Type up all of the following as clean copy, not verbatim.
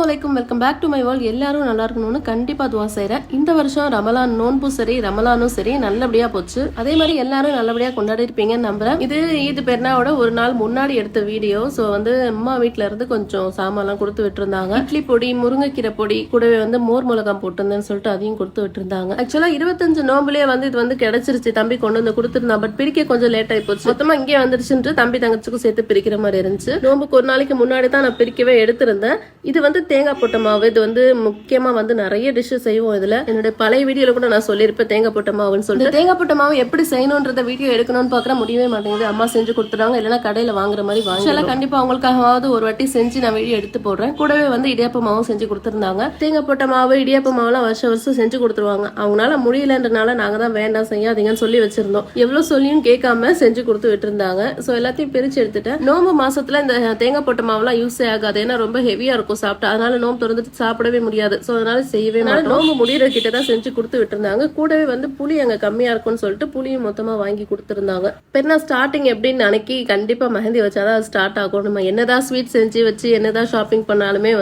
அஸ்ஸலாமு அலைக்கும், welcome back to my world. எல்லாரும் நல்லா இருக்கணும்னு கண்டிப்பா துவா செய்றேன். இந்த வருஷம் ரமலான் நோன்பும் சரி, ரமலானும் சரி நல்லபடியா போச்சு. அதே மாதிரி எல்லாரும் நல்லபடியா கொண்டாடி இருப்பீங்கன்னு நம்புறேன். இது ஈத் பெருநாளோட ஒரு நாள் முன்னாடி எடுத்த வீடியோ. ஸோ அம்மா வீட்டுல இருந்து கொஞ்சம் சாமான்லாம் கொடுத்து விட்டுருந்தாங்க. இட்லி பொடி, முருங்கைக்கீரை பொடி, கூடவே மோர் மிளகாய் போட்டிருந்தேன்னு சொல்லிட்டு அதையும் கொடுத்து விட்டுருந்தாங்க. ஆக்சுவலா 25 நோம்புலயே இது கிடைச்சிருச்சு. தம்பி கொண்டு வந்து கொடுத்துருந்தான். பட் பிரிக்க கொஞ்சம் லேட் ஆகி போச்சு. மொத்தமா இங்கே வந்துருச்சுன்ட்டு தம்பி தங்கச்சிக்கும் சேர்த்து பிரிக்கிற மாதிரி இருந்துச்சு. நோம்புக்கு ஒரு நாளைக்கு முன்னாடி தான் நான் பிரிக்கவே எடுத்திருந்தேன். இது தேங்காய் போட்ட மாவு. இது முக்கியமா நிறைய டிஷ் செய்வோம். இதுல என்னோட பழைய வீடியோல கூட நான் சொல்லியிருப்பேன் தேங்காய் போட்ட மாவுன்னு சொல்லிட்டு. தேங்காய் போட்ட மாவு எப்படி செய்யணும்ன்றத வீடியோ எடுக்கணும்னு பாக்குற முடியவே மாட்டேங்குது. அம்மா செஞ்சு கொடுத்துறாங்க, இல்லைன்னா கடையில வாங்குற மாதிரி வாங்கலாம். கண்டிப்பா அவங்களுக்காகவாவது ஒரு வாட்டி செஞ்சு நான் வீடியோ எடுத்து போடுறேன். கூடவே இடியாப்ப மாவும் செஞ்சு கொடுத்துருந்தாங்க. தேங்காய் போட்ட மாவு, இடியாப்ப மாவுலாம் வருஷம் செஞ்சு கொடுத்துருவாங்க. அவங்களால முடியலன்றனால நாங்க தான் வேண்டாம் செய்யாதீங்கன்னு சொல்லி வச்சிருந்தோம். எவ்வளவு சொல்லியும் கேட்காம செஞ்சு கொடுத்து விட்டுருந்தாங்க. சோ எல்லாத்தையும் பிரிச்சு எடுத்துட்டேன். நோம்பு மாசத்துல இந்த தேங்காய் போட்ட மாவுலாம் யூஸே ஆகாது. ஏன்னா ரொம்ப ஹெவியா இருக்கும் சாப்பிட்டா. அதனால நோம்பு திறந்துட்டு சாப்பிடவே முடியாது. சோ அதனால செய்யவே மாட்டோம். நோம்பு முடிகிற கிட்ட தான் செஞ்சு கொடுத்து விட்டுருந்தாங்க. கூடவே புளி அங்க கம்மியா இருக்கும்னு சொல்லிட்டு புளியும் மொத்தமா வாங்கி கொடுத்துருந்தாங்க. பெருனா ஸ்டார்டிங் எப்படின்னு அன்னைக்கு கண்டிப்பா மெஹந்தி வச்சாதான் ஸ்டார்ட் ஆகும். நம்ம என்னதான் ஸ்வீட் செஞ்சு வச்சு என்னதான் ஷாப்பிங் பண்ணாலுமே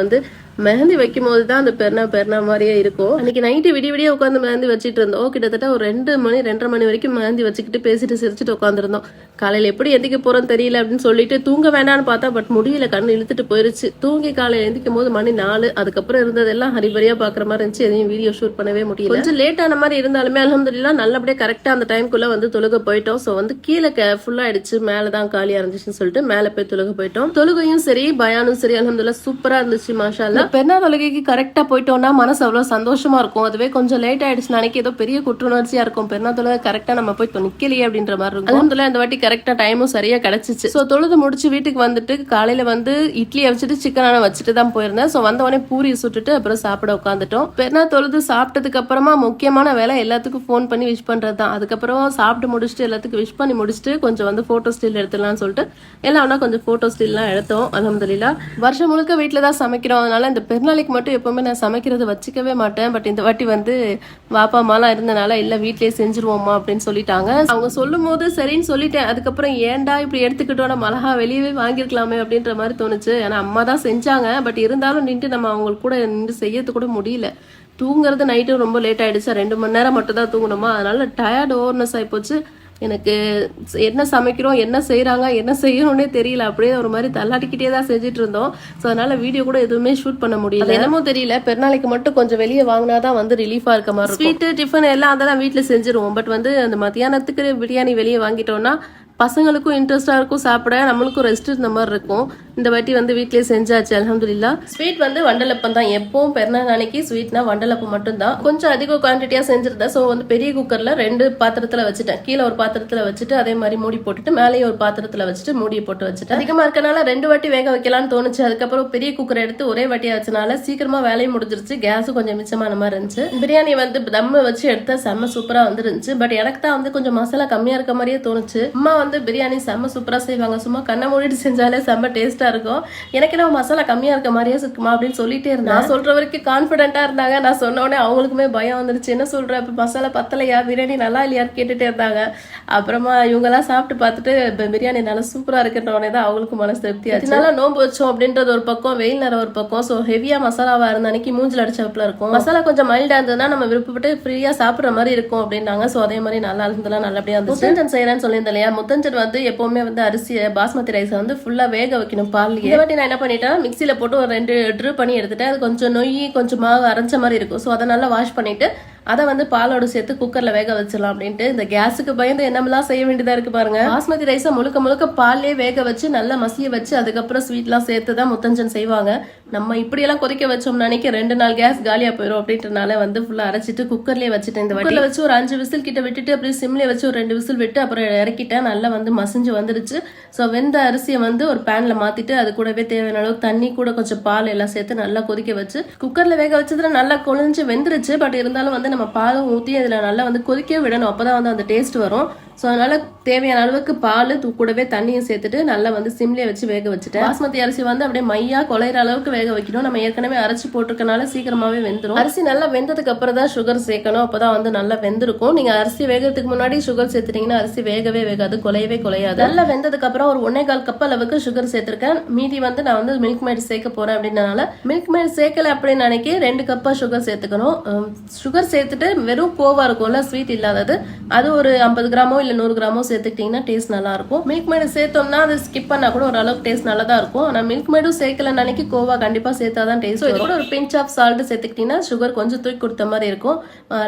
மெஹந்தி வைக்கும் போது தான் அந்த பெருனா மாதிரியே இருக்கும். அன்னைக்கு நைட்டு விடிய உட்காந்து மெஹந்தி வச்சுட்டு இருந்தோம். கிட்டத்தட்ட ஒரு 2 மணி 2:30 மணி வரைக்கும் மெஹந்தி வச்சுக்கிட்டு பேசிட்டு சிரிச்சுட்டு உட்காந்துருந்தோம். காலையில எப்படி எந்திக்க போறோம்னு தெரியல அப்படின்னு சொல்லிட்டு தூங்க வேண்டாம்னு பார்த்தா பட் முடியல, கண்ணு இழுத்துட்டு போயிருச்சு. தூங்கி காலையில எந்திக்கும் போது மணி 4. அதுக்கப்புறம் இருந்ததெல்லாம் ஹரிபரியா பாக்குற மாதிரி இருந்துச்சு. எதையும் வீடியோ ஷூட் பண்ணவே முடியல. கொஞ்சம் லேட்டான மாதிரி இருந்தாலுமே அல்ஹம்துலில்லாஹ் நல்லபடியா கரெக்டா அந்த டைம்குள்ள தொழுக போயிட்டோம். சோ கீழே ஃபுல்லா ஆயிடுச்சு, மேலதான் காலியா இருந்துச்சுன்னு சொல்லிட்டு மேல போய் தொழுக போயிட்டோம். தொழுகையும் சரி பயானும் சரி அல்ஹம்துலில்லாஹ் சூப்பரா இருந்துச்சு. மாஷா அல்லாஹ். பெருனா தொழுகைக்கு கரெக்டா போயிட்டோம்னா மனசு அவ்வளவு சந்தோஷமா இருக்கும். அதுவே கொஞ்சம் லேட் ஆயிடுச்சு அன்னைக்கு ஏதோ பெரிய குற்றுணர்ச்சியா இருக்கும். பெருனா தொழுகை கரெக்டா நம்ம போய் நிக்கலையே அப்படின்ற மாதிரி இருக்கும். அல்ஹம்துலில்லாஹ் இந்த வாட்டி கரெக்டா டைமும் சரியா கிடைச்சிச்சு. சோ தொழுது முடிச்சு வீட்டுக்கு வந்துட்டு காலையில இட்லியை வச்சுட்டு சிக்கனான வச்சுட்டு தான் போயிருந்தேன். சோ வந்தவொடனே பூரி சுட்டுட்டு அப்புறம் சாப்பிட உட்காந்துட்டோம். பெருனா தொழுது சாப்பிட்டதுக்கு அப்புறமா முக்கியமான வேலை எல்லாத்துக்கும் போன் பண்ணி விஷ் பண்றதுதான். அதுக்கப்புறம் சாப்பிட்டு முடிச்சுட்டு எல்லாத்துக்கும் விஷ் பண்ணி முடிச்சுட்டு கொஞ்சம் போட்டோ ஸ்டில் எடுத்துலாம்னு சொல்லிட்டு எல்லாம் கொஞ்சம் போட்டோ ஸ்டில்லாம் எடுத்தோம். அல்ஹம்துலில்லாஹ். வருஷம் முழுக்க வீட்டுல தான் சமைக்கிறோம். அதனால இந்த பெருநாளைக்கு மட்டும் எப்பவுமே நான் சமைக்கிறது வச்சுக்கவே மாட்டேன். பட் இந்த வாட்டி வாப்பா அம்மாலாம் இருந்தனால இல்ல வீட்லயே செஞ்சிருவோமா அப்படின்னு சொல்லிட்டாங்க. அவங்க சொல்லும் போது சரின்னு சொல்லிட்டேன். அதுக்கப்புறம் ஏன்டா இப்படி எடுத்துக்கிட்டோம், நம்ம அழகா வெளியவே வாங்கிருக்கலாமே அப்படின்ற மாதிரி தோணுச்சு. ஏன்னா அம்மா தான் செஞ்சாங்க. பட் இருந்தாலும் நின்று நம்ம அவங்களுக்கு கூட நின்று செய்யறது கூட முடியல. தூங்குறது நைட்டு ரொம்ப லேட் ஆயிடுச்சு. 2 மணி நேரம் மட்டும் தான் தூங்கணுமா. அதனால டயர்ட் ஓவர்னஸ் ஆயிப்போச்சு. எனக்கு என்ன சமைக்கிறோம், என்ன செய்யறாங்க, என்ன செய்யணும்னே தெரியல. அப்படியே ஒரு மாதிரி தள்ளாட்டிக்கிட்டே தான் செஞ்சுட்டு இருந்தோம். ஸோ அதனால வீடியோ கூட எதுவுமே ஷூட் பண்ண முடியல. என்னமோ தெரியல, பெருநாளைக்கு மட்டும் கொஞ்சம் வெளியே வாங்கினாதான் ரிலீஃபா இருக்க மாதிரி இருக்கும். ஸ்வீட்டு டிஃபன் எல்லாம் அதெல்லாம் வீட்டுல செஞ்சிருவோம். பட் அந்த மத்தியானத்துக்கு பிரியாணி வெளியே வாங்கிட்டோம்னா பசங்களுக்கும் இன்ட்ரெஸ்டா இருக்கும் சாப்பிட, நம்மளுக்கும் ரெஸ்ட் இருந்த மாதிரி இருக்கும். இந்த வாட்டி வீட்லயே செஞ்சாச்சு அல்ஹம்துலில்லாஹ். ஸ்வீட் வண்டலப்பம் தான். எப்பவும் பெருநாள் அன்னைக்கு ஸ்வீட்னா வண்டலப்பம் மட்டும் தான். கொஞ்சம் அதிக குவான்டிட்டியா செஞ்சிருந்தேன். ஸோ பெரிய குக்கர்ல 2 பாத்திரத்துல வச்சுட்டேன். கீழே ஒரு பாத்திரத்துல வச்சுட்டு அதே மாதிரி மூடி போட்டுட்டு மேலேயும் ஒரு பாத்திரத்துல வச்சுட்டு மூடியை போட்டு வச்சுட்டேன். அதிகமா இருக்கனால 2 வாட்டி வேக வைக்கலாம்னு தோணுச்சு. அதுக்கப்புறம் பெரிய குக்கர் எடுத்து ஒரே வாட்டி ஆச்சுனால சீக்கிரமா வேலையும் முடிஞ்சிருச்சு. கேஸும் கொஞ்சம் மிச்சமான மாதிரி இருந்துச்சு. பிரியாணி தம்ம வச்சு எடுத்தா செம்ம சூப்பரா வந்துருந்துச்சு. பட் எனக்கு தான் கொஞ்சம் மசாலா கம்மியா இருக்க மாதிரியே தோணுச்சு. அம்மா பிரியாணி செம்ம சூப்பரா செய்வாங்க. சும்மா கண்ணை மூடிட்டு செஞ்சாலே செம்ம டேஸ்டா இருக்கும். எனக்கு என்ன மசாலா கம்மியா இருக்க மாதிரியே இருக்குமா அப்படின்னு சொல்லிட்டே இருந்தேன். நான் சொல்ற வரைக்கும் கான்பிடென்டா இருந்தாங்க. நான் சொன்ன உடனே அவங்களுக்குமே பயம் வந்துருச்சு. என்ன சொல்ற, இப்ப மசாலா பத்தலையா, பிரியாணி நல்லா இல்லையான்னு கேட்டுட்டே இருந்தாங்க. அப்புறமா இவங்க எல்லாம் சாப்பிட்டு பார்த்துட்டு பிரியாணி நல்லா சூப்பரா இருக்குன்ற உடனே தான் அவங்களுக்கு மனசு திருப்தி ஆச்சு. அதனால நோம்பு வச்சோம் அப்படின்றது ஒரு பக்கம், வெயில் நேரம் ஒரு பக்கம். ஸோ ஹெவியா மசாலாவா இருந்த அன்னைக்கு மூஞ்சில் அடிச்சப்பல இருக்கும். மசாலா கொஞ்சம் மைல்டா இருந்ததுன்னா நம்ம விருப்பப்பட்டு ஃப்ரீயா சாப்பிடுற மாதிரி இருக்கும் அப்படின்னாங்க. ஸோ அதே மாதிரி நல்லா இருந்ததுலாம் நல்லபடியா இருந்துச்சு. முத்தஞ்சன் செய்யறேன்னு சொல்லியிருந்தேன் இல்லையா, முத்தஞ்சன் எப்பவுமே அரிசியை பாஸ்மதி ரைஸை ஃபுல்லா வேக வைக்கணும் பால்லையே. இந்த வாட்டி நான் என்ன பண்ணிட்டேன், மிக்சியில போட்டு ஒரு 2 ட்ரிப் பண்ணி எடுத்துட்டேன். அது கொஞ்சம் நொய் கொஞ்சம் மாவு அரைச்ச மாதிரி இருக்கும். ஸோ அதை நல்லா வாஷ் பண்ணிட்டு அதை பாலோடு சேர்த்து குக்கர்ல வேக வச்சிடலாம் அப்படின்ட்டு இந்த கேஸுக்கு பயந்து என்னமெல்லாம் செய்ய வேண்டியதா இருக்கு பாருங்க. பாஸ்மதி ரைஸை முழுக்க பால்லே வேக வச்சு நல்லா மசிய வச்சு அதுக்கப்புறம் ஸ்வீட்லாம் சேர்த்து தான் முத்தஞ்சன் செய்வாங்க. நம்ம இப்படியெல்லாம் கொதிக்க வச்சோம்னு நினைக்க 2 நாள் கேஸ் காலியா போயிடும் அப்படின்றனால ஃபுல்லா அரைச்சிட்டு குக்கர்லயே வச்சுட்டேன். இந்த வாட்டில வச்சு ஒரு 5 விசில் கிட்ட விட்டுட்டு அப்படியே சிம்ல வச்சு ஒரு 2 விசில் விட்டு அப்புறம் இறக்கிட்டேன். நல்லா மசிஞ்சு வந்துருச்சு. ஸோ வெந்த அரிசியை ஒரு பேன்ல மாத்திட்டு அது கூடவே தேவையான அளவுக்கு தண்ணி கூட கொஞ்சம் பால் எல்லாம் சேர்த்து நல்லா கொதிக்க வச்சு குக்கர்ல வேக வச்சதுல நல்லா கொழிஞ்சு வெந்துருச்சு. பட் இருந்தாலும் நம்ம பாலும் ஊற்றி அதில் நல்லா கொதிக்க விடணும். அப்போதான் அந்த டேஸ்ட் வரும். ஸோ அதனால தேவையான அளவுக்கு பால் கூடவே தண்ணியும் சேர்த்துட்டு நல்லா வந்து சிம்லேயே வச்சு வேக வச்சுட்டேன். பாஸ்மதி அரிசி வந்து அப்படியே மையா குழையிற அளவுக்கு வேக வைக்கணும். நம்ம ஏற்கனவே அரைச்சி போட்டிருக்கனால சீக்கிரமாவே வெந்துடும். அரிசி நல்லா வெந்ததுக்கு அப்புறம் தான் சுகர் சேர்க்கணும். அப்பதான் வந்து நல்லா வெந்திருக்கும். நீங்க அரிசி வேகிறதுக்கு முன்னாடி சுகர் சேர்த்துட்டீங்கன்னா அரிசி வேகவே வேகாது, குலையவே குலையாது. நல்லா வெந்ததுக்கு அப்புறம் ஒரு 1.25 கப் அளவுக்கு சுகர் சேர்த்திருக்கேன். மீதி வந்து நான் வந்து மில்க் மேட் சேர்க்க போறேன் அப்படின்றனால மில்க் மேட் சேர்க்கல அப்படின்னு நினைக்க 2 கப்பா சுகர் சேர்த்துக்கணும். சுகர் சேர்த்துட்டு வெறும் கோவா இருக்கும்ல, ஸ்வீட் இல்லாதது, அது ஒரு 50 கிராமோ இல்ல 100 கிராமோ சேர்த்துக்கிட்டீங்கன்னா டேஸ்ட் நல்லா இருக்கும். மில்க் மேடு சேர்த்தோம்னா அது ஸ்கிப் பண்ணா கூட ஓரளவுக்கு டேஸ்ட் நல்லா தான் இருக்கும். ஆனா மில்க் மேடும் சேர்க்கல நினைக்கி கோவா கண்டிப்பா சேர்த்தாதான் டேஸ்ட். இதோட ஒரு பிஞ்ச் ஆஃப் சால்ட் சேர்த்துக்கிட்டீங்கன்னா சுகர் கொஞ்சம் தூக்கி கொடுத்த மாதிரி இருக்கும்.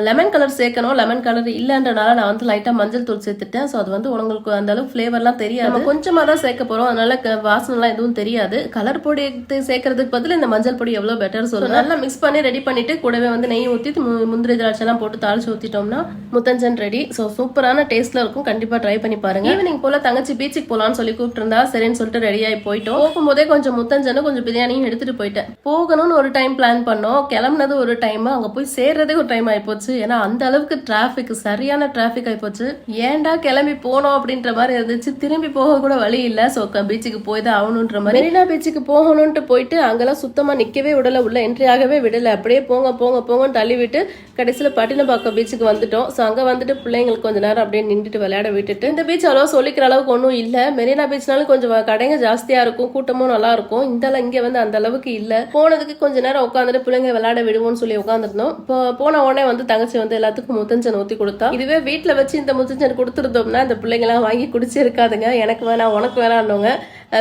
லெமன் கலர் சேர்க்கணும். லெமன் கலர் இல்லன்றனால நான் வந்து லைட்டா மஞ்சள் தூள் சேர்த்துட்டேன். ஸோ அது வந்து உங்களுக்கு அந்த அளவுக்கு ஃபிளேவர்லாம் தெரியாது. நம்ம கொஞ்சமா தான் சேர்க்க போறோம், அதனால வாசனைலாம் எதுவும் தெரியாது. கலர் பொடி சேர்க்கறதுக்கு பதில் இந்த மஞ்சள் பொடி எவ்வளவு பெட்டர் சொல்லுங்க. நல்லா மிக்ஸ் பண்ணி ரெடி பண்ணிட்டு கூடவே வந்து நெய் ஊற்றி முந்திரி திராட்சை எல்லாம் போட்டு தாளிச்சு ஊத்திட்டோம்னா முத்தஞ்சன் ரெடி. ஸோ சூப்பரான டேஸ்ட்ல இருக்கும். கண்டிப்பா ட்ரை பண்ணி பாருங்க. ஈவினிங் போல தங்கச்சி பீச்சுக்கு போலான்னு சொல்லி கூப்பிட்டு இருந்தா, சரின்னு சொல்லிட்டு ரெடி ஆகி போயிட்டோம். போகும்போதே கொஞ்சம் முத்தஞ்சனும் கொஞ்சம் பிரியாணியும் எடுத்துட்டு போயிட்டேன். போகணும்னு ஒரு டைம் பிளான் பண்ணோம், கிளம்புனது ஒரு டைம், அங்க போய் சேர்றதே ஒரு டைம் ஆயிப்போச்சு. ஏன்னா அந்த அளவுக்கு டிராபிக், சரியான டிராபிக் ஆயிப்போச்சு. ஏன்டா கிளம்பி போனோம் அப்படின்ற மாதிரி இருந்துச்சு. திரும்பி போக கூட வழி இல்ல. ஸோ பீச்சுக்கு போய் தான் ஆகணுன்ற மாதிரி மெரினா பீச்சுக்கு போகணும்ட்டு போயிட்டு அங்கெல்லாம் சுத்தமா நிக்கவே விடல, உள்ள என்ட்ரி ஆகவே விடல. அப்படியே போங்க போங்க போங்கன்னு தள்ளி விட்டு கடைசியில் பட்டினப்பாக்கம் பீச்சுக்கு வந்துட்டோம். ஸோ அங்கே வந்துட்டு பிள்ளைங்களுக்கு கொஞ்ச நேரம் அப்படியே நின்றுட்டு விளையாட விட்டுட்டு, இந்த பீச் அவ்வளோ சொல்லிக்கிற அளவுக்கு ஒன்றும் இல்லை. மெரினா பீச்னாலும் கொஞ்சம் கடைங்க ஜாஸ்தியாக இருக்கும், கூட்டமும் நல்லா இருக்கும். இங்கே வந்து அந்த அளவுக்கு இல்லை. போனதுக்கு கொஞ்ச நேரம் உட்காந்துட்டு பிள்ளைங்க விளையாட விடுவோம்னு சொல்லி உட்காந்துருந்தோம். இப்போ போன உடனே வந்து தங்கச்சி வந்து எல்லாத்துக்கும் முத்தஞ்சன் ஊற்றி கொடுத்தா. இதுவே வீட்டில் வச்சு இந்த முத்தஞ்சன் கொடுத்துருந்தோம்னா இந்த பிள்ளைங்களாம் வாங்கி குடிச்சிருக்காதுங்க. எனக்கு வேணாம் உனக்கு வேணாம்னுங்க.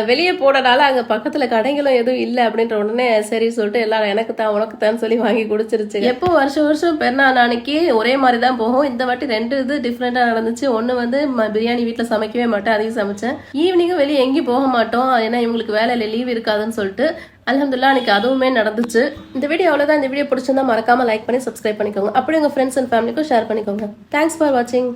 வெளியே போனனால அங்கே பக்கத்தில் கடைகளும் எதுவும் இல்லை அப்படின்ற உடனே சரி சொல்லிட்டு எல்லாரும் எனக்கு தான் உனக்கு தான் சொல்லி வாங்கி குடிச்சிருச்சு. எப்போ வருஷம் வருஷம் பெருநாள் அன்னைக்கு ஒரே மாதிரி தான் போகும். இந்த வாட்டி 2 இது டிஃப்ரெண்டாக நடந்துச்சு. ஒன்று வந்து பிரியாணி வீட்டில் சமைக்கவே மாட்டேன், அதையும் சமைச்சேன். ஈவினிங்கும் வெளியே எங்கேயும் போக மாட்டோம், ஏன்னா இவங்களுக்கு வேலையில் லீவ் இருக்காதுன்னு சொல்லிட்டு அல்ஹம்துலில்லாஹ் அன்னைக்கு அதுவுமே நடந்துச்சு. இந்த வீடியோ அவ்வளோதான். இந்த வீடியோ பிடிச்சிருந்தா மறக்காம லைக் பண்ணி சப்ஸ்கிரைப் பண்ணிக்கோங்க. அப்படி உங்கள் ஃப்ரெண்ட்ஸ் அண்ட் ஃபேமிலிக்கும் ஷேர் பண்ணிக்கோங்க. தேங்க்ஸ் ஃபார் வாட்சிங்.